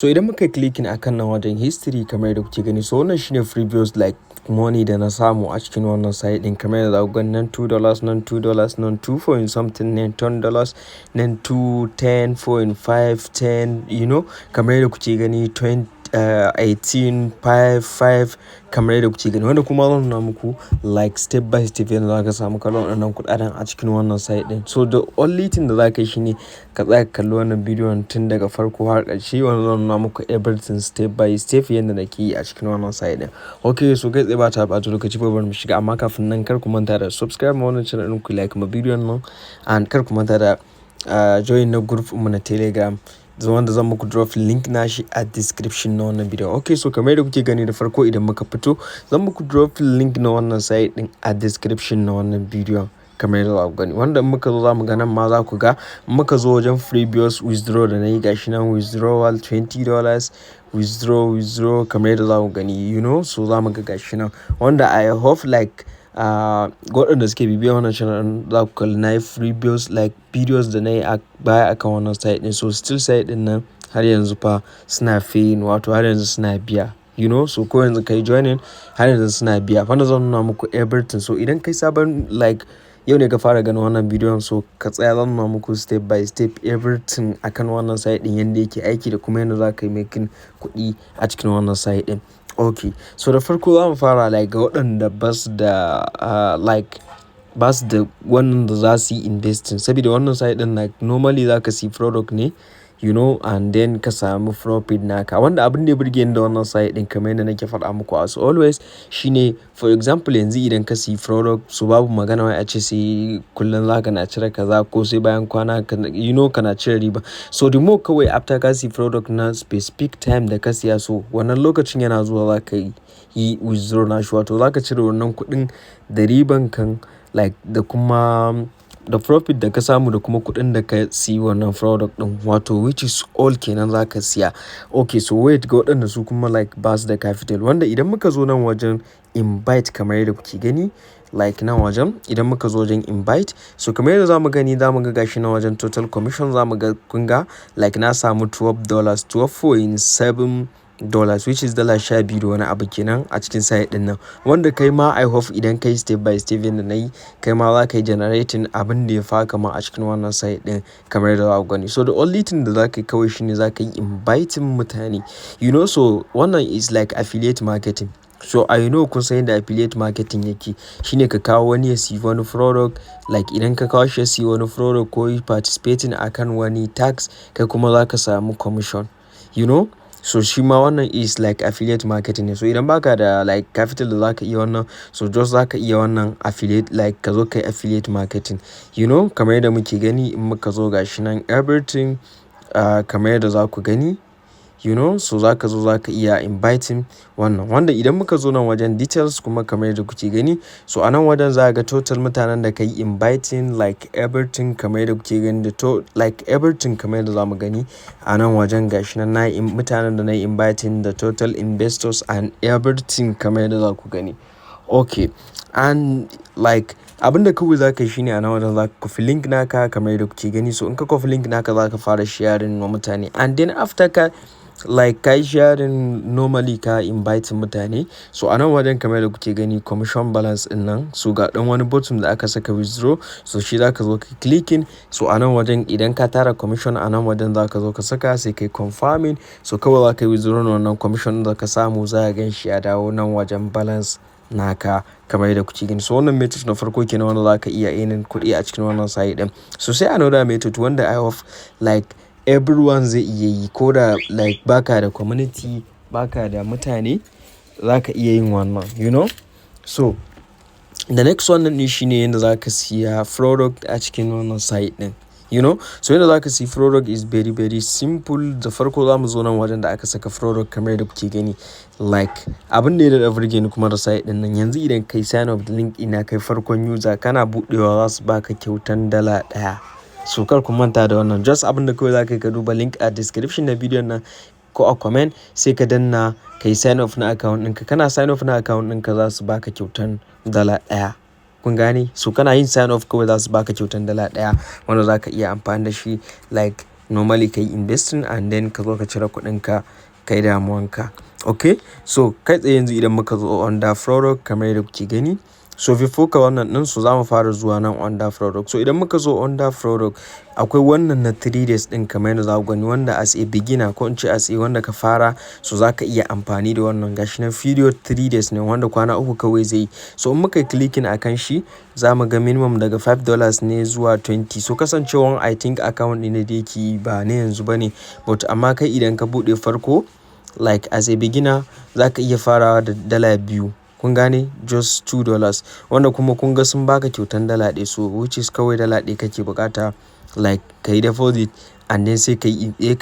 So idan muka yi clicking akan nan wajen history kamar yadda kuke gani, so wannan shine previous like money da na samu a cikin wannan site din, kamar yadda za ku gani nan $2, nan $2, nan 2 point something, nan $10, nan 2, 10.5, 10, kamar yadda kuke gani 20, 18, 5, 5, kamar yadda kuke gani, wanda kuma zan nuna muku like step by step yadda za ka samu kallon waɗannan kuɗaɗen a cikin wannan site din. So the only thing da za ka yi shine ka tsaya ka kalli wannan bidiyon tun daga farko har ƙarshe, wanda zan nuna muku everything step by step yadda nake yi a cikin wannan site din. Okay, so kai tsaye ba ta ɓata lokaci ba, bari mu shiga, amma kafin nan kar ku manta da subscribe ma wannan channel ɗin, ku like ma bidiyon nan, and kar ku manta da join na group mu na Telegram, wanda zan muku drop link nashi a description na wannan bidiyo. Okay, so kamar yadda kuke gani da farko idan muka fito zan muku drop link na wannan site din a description na wannan bidiyon, kamar yadda za ku gani, wanda muka zo za mu ga nan ma za ku ga muka zo wajen previous withdraw da na yi, gashi nan withdrawal $20, withdraw kamar yadda za ku gani, so za mu ga gashi nan, wanda I hope like waɗanda suke bibiyan wannan channel za ku kalli na yi previous like videos da na yi baya akan wannan site din, so still site din nan har yanzu fa suna paying, wato har yanzu suna biya, so ko yanzu kai joining har yanzu suna biya, wanda zan nuna muku everything. So idan kai sabon like yau ne ka fara ganin wannan bidiyon, so ka tsaya zan nuna muku step by step everything akan wannan site din, yanda yake aiki da kuma yanda za ka yi making kuɗi a cikin wannan site din. Okay, so da farko za mu fara like ga waɗanda ba su da wannan da za su yi investing, saboda wannan site din like normally za ka see product ne, and then ka samu profit naka, wanda abin da ya burge ni da wannan site din kamar yadda nake faɗa muku as always shine, for example yanzu idan ka see product, so babu magana wai a ce sai kullum za ka na cire kaza ko sai bayan kwana kana cire riba. So the more kawai after ka see product na specific time da ka siya, so wannan lokacin yana zuwa za ka yi withdraw nashi, wato za ka cire wannan kuɗin da riban kan like da kuma da profit da ka samu da kuma kuɗin da ka siyi wannan product ɗin, wato which is all kenan za ka siya. Okay, so wait ga waɗanda su kuma like ba su da capital, wanda idan muka zo nan wajen invite kamar yadda kuke gani, like nan wajen idan muka zo wajen invite, so kamar yadda za mu gani za mu ga gashi nan wajen total commission za mu ga kun ga like na samu $12, $12.7, which is $12 da wani abu kenan a cikin site din nan, wanda kai ma I hope idan kai step by step yadda na yi, kai ma za ka yi generating abin da ya fa kama a cikin wannan site din kamar yadda za ku gani. So the only thing da za ka yi kawai shine za ka yi inviting mutane, so wannan is like affiliate marketing. So kun san yadda affiliate marketing yake, shine ka kawo wani ya siyi wani product, like idan ka kawo shi ya siyi wani product ko yi participating akan wani tax, kai kuma za ka samu commission, so shi ma wannan is like affiliate marketing ne. So idan baka da like capital da za ka iya wannan, so just za ka iya wannan affiliate, like ka zo kai affiliate marketing, kamar yadda muke gani in muka zo gashi nan everything kamar yadda za ku gani, so za ka zo za ka iya inviting wannan, wanda idan muka zo nan wajen details kuma kamar yadda kuke gani, so a nan wajen za ga total mutanen da ka yi inviting like everything kamar yadda kuke gani, da like everything kamar yadda za mu gani a nan wajen gashi nan mutanen da na yi inviting, da total investors and everything kamar yadda za ku gani. Okay, and like abin da kawai za ka yi shine a nan wajen za ka kofi link naka kamar yadda kuke gani, so in ka kofi link naka za ka fara sharing wa mutane, and then after ka like ka yi sharing normally ka invite mutane, so a nan wajen kamar yadda kuke gani commission balance din nan, so ga dan wani button da aka saka withdraw, so shi za ka zo ka clicking, so a nan wajen idan ka tara commission a nan wajen za ka zo ka saka sai kai confirming, so kawai za ka yi withdraw wannan commission da ka samu, za ka gan shi ya dawo nan wajen balance naka kamar yadda kuke gani. So wannan method na farko kenan wanda za ka iya earning kuɗi a cikin wannan site din. So sai another method wanda I hope like everyone zai iya yi, ko da like baka da community, baka da mutane, za ka iya yin wannan, so the next one ne shine yadda za ka siya product a cikin wannan site din, so yadda za ka siya product is very very simple. Da farko za mu zo nan wajen da aka saka product kamar yadda kuke gani, like abin da ya da burge ni kuma da site din nan, yanzu idan kai sign up da link ina kai farkon user kana buɗewa za su baka kyautan $1. So kar ku manta da wannan, just abin da kawai za ka yi ka duba link a description na bidiyon nan ko a comment, sai ka danna ka yi sign up na account ɗinka, kana sign up na account ɗinka za su baka kyautan $1. Kun gane? So kana yin sign up kawai za su baka kyautan $1, wanda za ka iya amfani da shi like normally ka yi investing and then ka zo ka cire kuɗinka kai damuwanka. Okay, so kai tsaye yanzu idan muka zo under product kamar yadda kuke gani, so before ka wannan ɗin so za mu fara zuwa nan under product. So idan muka zo under product akwai wannan na 3 days ɗin kamar yadda za ku gani, wanda as a beginner ko in ce as a wanda ka fara so za ka iya amfani da wannan gashi na period 3 days ne wanda kwana 3 kawai zai yi. So in muka yi clicking akan shi za mu ga minimum daga $5 ne zuwa 20. So kasancewan I think account ɗin da yake ba na yanzu bane, but amma kai idan ka buɗe farko like as a beginner za ka iya farawa da $2. Kun gane, just $2 wanda kuma kun ga sun baka kyautan $1, so which is kawai $1 kake bukata like ka yi deposit and then sai ka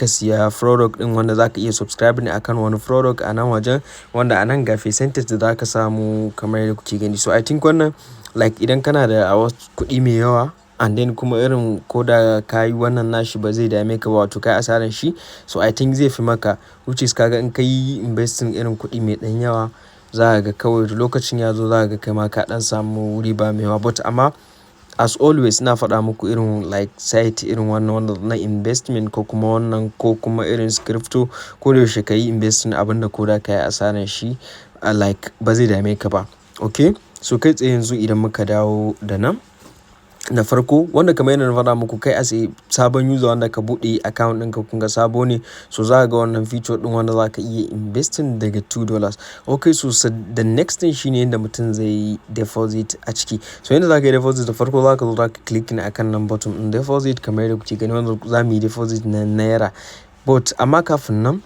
siya product din wanda za ka iya subscribe ne akan wani product a nan wajen, wanda a nan ga percentage da za ka samu kamar yadda kuke gani. So I think wannan like idan kana da kuɗi mai yawa and then kuma irin ko da ka yi wannan nashi ba zai dame ka ba wato kai asaran shi, so I think zai fi maka, which is kaga in ka yi investing irin kuɗi mai ɗan yawa za ka ga kawai lokacin ya zo za ka ga kai ma ka ɗan samu riba mai yawa. But amma as always ina faɗa muku irin like site irin wannan na investment ko kuma wannan ko kuma irin crypto, ko da yaushe ka yi investing abinda ko da ka yi asaran shi like ba zai dame ka ba. Okay, so kai tsaye yanzu idan muka dawo da nan na farko wanda kamar yadda na faɗa muku, kai as a sabon user wanda ka buɗe account ɗinka kun ga sabo ne, so za ka ga wannan feature ɗin wanda za ka iya investing daga $2. Okay, so the next thing shine yadda mutum zai yi deposit a ciki. So yadda za ka yi deposit da farko za ka zo za ka clicking akan nan button ɗin deposit kamar yadda kuke gani, wanda za mu yi deposit na naira. But amma kafin nan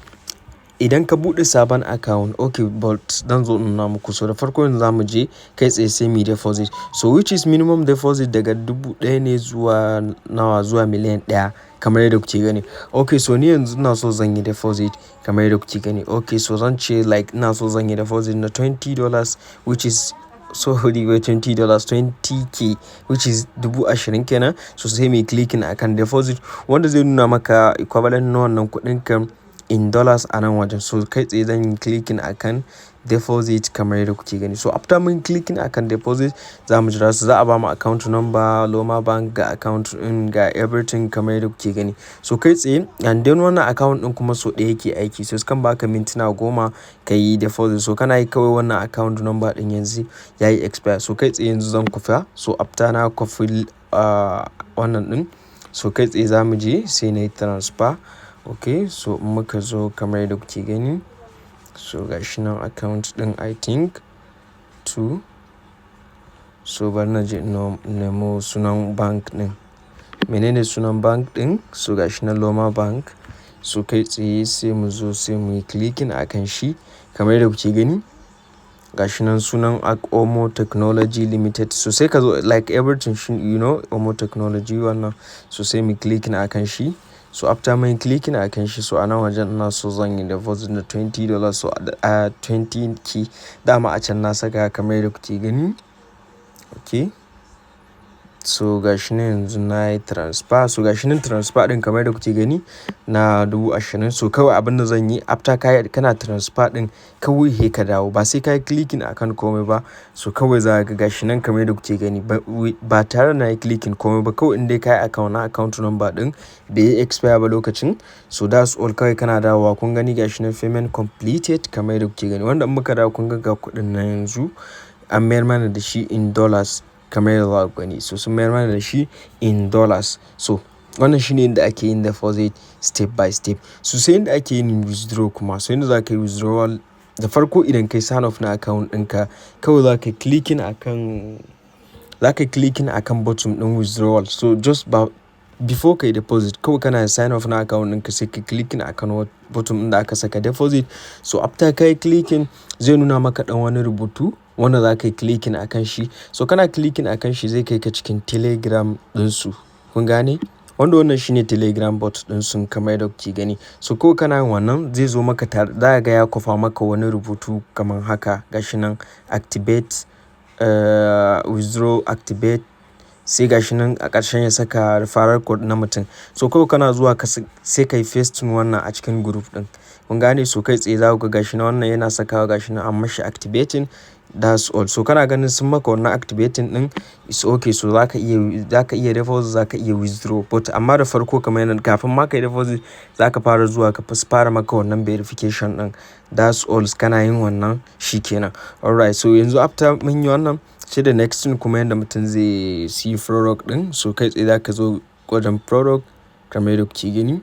idan ka buɗe sabon account, okay, but dan zo nuna muku. So da farko yanzu za mu je kai tsaye sai mu yi deposit, so which is minimum deposit daga 1,000 ne zuwa nawa, zuwa miliyan 1 kamar yadda kuke gani. Okay, so ni yanzu ina so zan yi deposit kamar yadda kuke gani. Okay, so zan ce like ina so zan yi deposit na $20, which is sorry wai $20, 20k, which is 20,000 kenan. So sai mu yi clicking akan deposit wanda zai nuna maka equivalent na wannan kuɗin kan in dollars a nan wajen. So kai tsaye zan yi clicking akan deposit kamar yadda kuke gani. So after mun clicking akan deposit za mu jira su, za a ba mu account number, Loma Bank ga account din ga everything kamar yadda kuke gani. So kai tsaye and then wannan account din kuma so ɗaya yake aiki, so kan baka mintuna 10 ka yi deposit. So kana yi kawai wannan account number din yanzu yayi expire, so kai tsaye yanzu zan kufa. So after na kufi wannan din, so kai tsaye za mu je sai na yi transfer. Okay, so muka zo kamar yadda kuke gani, so gashi nan account din I think 2. So bari na je nemo sunan bank din, menene sunan bank din, so gashi nan Loma Bank. So kai tsaye sai mu zo sai mu yi clicking akan shi kamar yadda kuke gani, gashi nan sunan Omo Technology Limited. So sai ka zo like everything you know Omo Technology wannan, so sai mu clicking akan shi. So after my clicking akan shi, so a nan wajen ina so zan yi deposit na $20, so a 20k dama a can na saka kamar yadda kuke gani. Okay, so gashi nan yanzu na yi transfer. So gashi nan transfer din kamar yadda kuke gani na 20,000. So kawai abin da zan yi after kana transfer din kawai he ka dawo, ba sai ka yi clicking akan komai ba. So kawai za ka ga gashi nan kamar yadda kuke gani ba tare na yi clicking komai ba, kawai in dai ka yi account number din bai yi expire ba lokacin. So that's all, kawai kana dawowa kun gani gashi nan payment completed kamar yadda kuke gani, wanda in muka dawo kun ga kuɗin na yanzu an mayar mana da shi in dollars kamar yadda za ku gani. So sun mayar mana da shi in dollars. So wannan shine inda ake yin deposit step by step. So sai inda ake yin withdraw kuma. So inda za ka yi withdrawal da farko idan kai sign up na account ɗinka, kawai za ka yi clicking akan button ɗin withdrawal. So just before ka yi deposit kawai kana sign up na account ɗinka sai ka clicking akan button ɗin da aka saka deposit. So after ka yi clicking zai nuna maka ɗan wani rubutu wanda za ka yi clicking akan shi. So kana clicking akan shi zai kai ka cikin Telegram ɗinsu. Kun gane? Wanda wannan shine Telegram bot ɗinsu kamar yadda kuke gani. So ko kana yin wannan zai zo maka za ka ga ya kofa maka wani rubutu kamar haka, gashi nan activate, withdraw, activate, sai gashi nan a ƙarshen ya saka referral code na mutum. So kawai kana zuwa sai ka yi paste wannan a cikin group ɗin. Kun gane? So kai tsaye za ku ga gashi nan wannan yana sakawa gashi nan amma shi activating that's all. So kana ganin sun maka wannan activating din is okay. So zaka iya deposit, zaka iya withdraw, but amma da farko kamar yana kafin ma ka yi deposit zaka fara zuwa ka fara maka wannan verification din. That's all, kana yin wannan shikenan. Alright, so yanzu after mun yi wannan sai da next thing kuma yanda mutum zai siyi product din. So kai tsaye zaka zo wajen product kamar yadda kuke gani.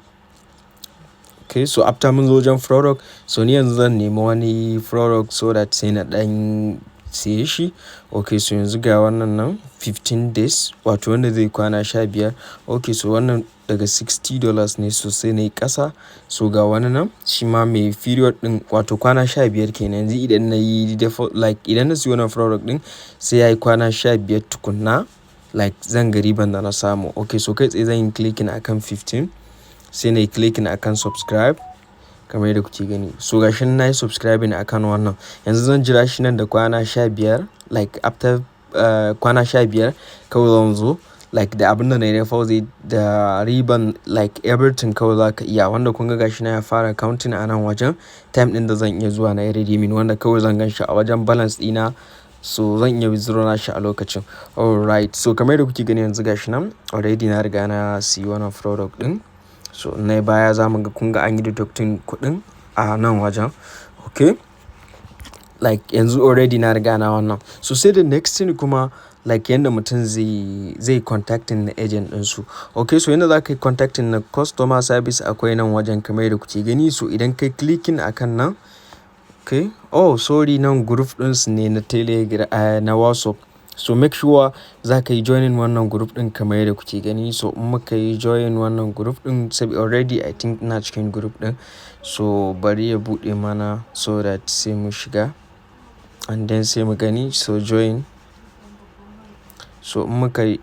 Okay, so after mun zo wajen product, so ni yanzu zan nemi wani product so that sai na ɗan siye shi. Okay, so yanzu ga wannan nan 15 days wato wanda zai kwana 15. Okay, so wannan daga $60 ne, so sai na yi ƙasa. So ga wani nan shi ma mai period ɗin wato kwana 15 kenan. Yanzu idan na yi default like idan na siyo wannan product ɗin sai ya yi kwana 15 tukunna, like zan ga riban da na samu. Okay, so kai tsaye zan yi clicking akan 15 sai na yi clicking akan subscribe kamar yadda kuke gani. So gashi na yi subscribing akan wannan. Yanzu zan jira shi nan da kwana 15, like after kwana 15 kawai zan zo like da abin da na yi deposit da riban like everything kawai za ka iya. Wanda kun ga gashi na ya fara counting a nan wajen time ɗin da zan iya zuwa na yi redeeming, wanda kawai zan gan shi a wajen balance ɗina. So zan iya withdraw na shi a lokacin. Alright, so kamar yadda kuke gani yanzu gashi nan already na riga na siyi wannan product ɗin. So na baya za mu ga kun ga an yi deducting kuɗin a nan wajen. Okay, like yanzu already na riga na wannan. So sai the next thing kuma like yanda mutum zai contacting na agent ɗinsu. Okay, so yanda za ka yi contacting na customer service akwai nan wajen kamar yadda kuke gani. So idan kai clicking akan nan, okay, oh sorry, nan group ɗinsu ne na Telegram na WhatsApp. So make sure za ka yi joining wannan group ɗin kamar yadda kuke gani. So in muka yi join wannan group ɗin sai already I think ina cikin group ɗin. So bari ya buɗe mana so that sai mu shiga and then sai mu gani. So join. So in muka yi,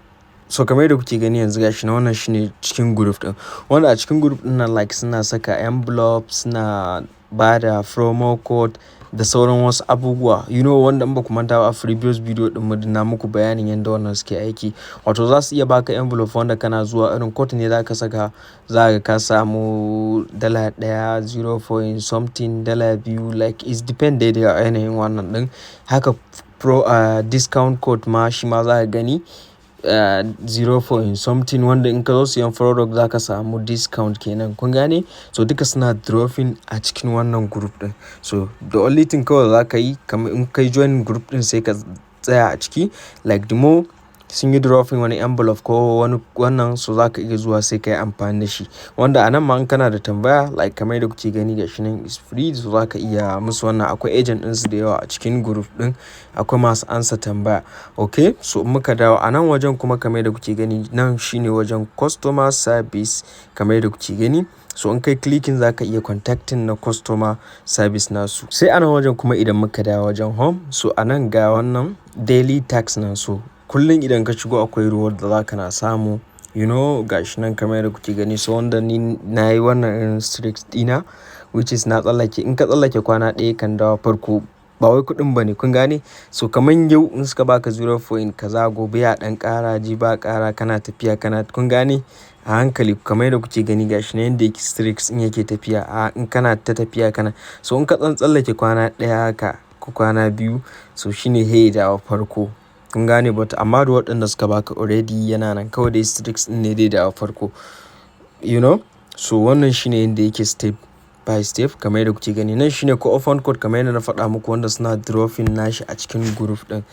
so kamar yadda kuke gani yanzu gashi na wannan shine cikin group ɗin. Wanda a cikin group ɗin nan like suna saka envelope, suna bada promo code da sauran wasu abubuwa. You know, wanda in ba ku manta ba a previous video ɗin mu na muku bayanin yanda wannan suke aiki. Wato za su iya baka envelope wanda kana zuwa irin code ne za ka saka, za ka samu $1, 0 point something, $2, like it's depend dai da yanayin wannan ɗin. Haka discount code ma shi ma za ka gani 0 point something, wanda in ka zo siyan product za ka samu discount kenan. Kun gane? So duka suna dropping a cikin wannan group ɗin. So the only thing kawai za ka yi kamar in kai join group ɗin sai ka tsaya a ciki, like the more sun yi dropping wani envelope ko wani wannan, so za ka iya zuwa sai ka yi amfani da shi. Wanda a nan ma in kana da tambaya like kamar yadda kuke gani gashi nan is free, so za ka iya musu wannan. Akwai agent ɗinsu da yawa a cikin group ɗin, akwai masu ansa tambaya. Okay, so in muka dawo a nan wajen kuma kamar yadda kuke gani nan shine wajen customer service kamar yadda kuke gani. So in kai clicking za ka iya contacting na customer service nasu. Sai a nan wajen kuma idan muka dawo wajen home, so a nan ga wannan daily tax nan. So kullum idan ka shigo akwai reward da za ka na samu. You know, gashi nan kamar yadda kuke gani. So wanda ni na yi wannan irin streaks ɗina which is na tsallake. In ka tsallake kwana ɗaya kan dawo farko, ba wai kuɗin ba ne, kun gane? So kamar yau in suka baka 0 point kaza, gobe ya ɗan ƙara, ji ba ƙara, kana tafiya kana, kun gane? A hankali kamar yadda kuke gani gashi nan yanda yake streaks in yake tafiya. In kana ta tafiya kana, so in ka tsallake kwana ɗaya haka ko kwana biyu, so shine hey dawo farko. Kun gane? But amma da waɗanda suka baka already yana nan kawai dai streaks ɗin ne dai dawo farko. You know? So wannan shine yanda yake step by step kamar yadda kuke gani. Nan shine co-open code kamar yadda na faɗa muku, wanda suna dropping nashi a cikin group ɗin.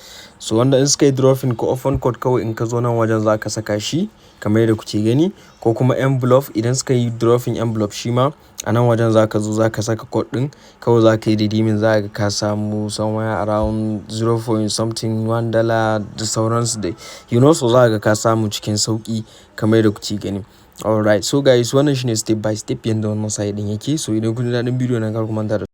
So wanda in suka yi dropping co-open code kawai in ka zo nan wajen za ka saka shi kamar yadda kuke gani, ko kuma envelope idan suka yi dropping envelope shi ma a nan wajen za ka zo za ka saka code ɗin, kawai za ka yi redeeming, za ka samu somewhere around 0 point something, $1 da sauransu dai. You know, so za ka samu cikin sauƙi kamar yadda kuke gani. Alright, so guys wannan shine step by step yanda wannan site ɗin yake. So idan kun ji daɗin bidiyo na kar ku manta da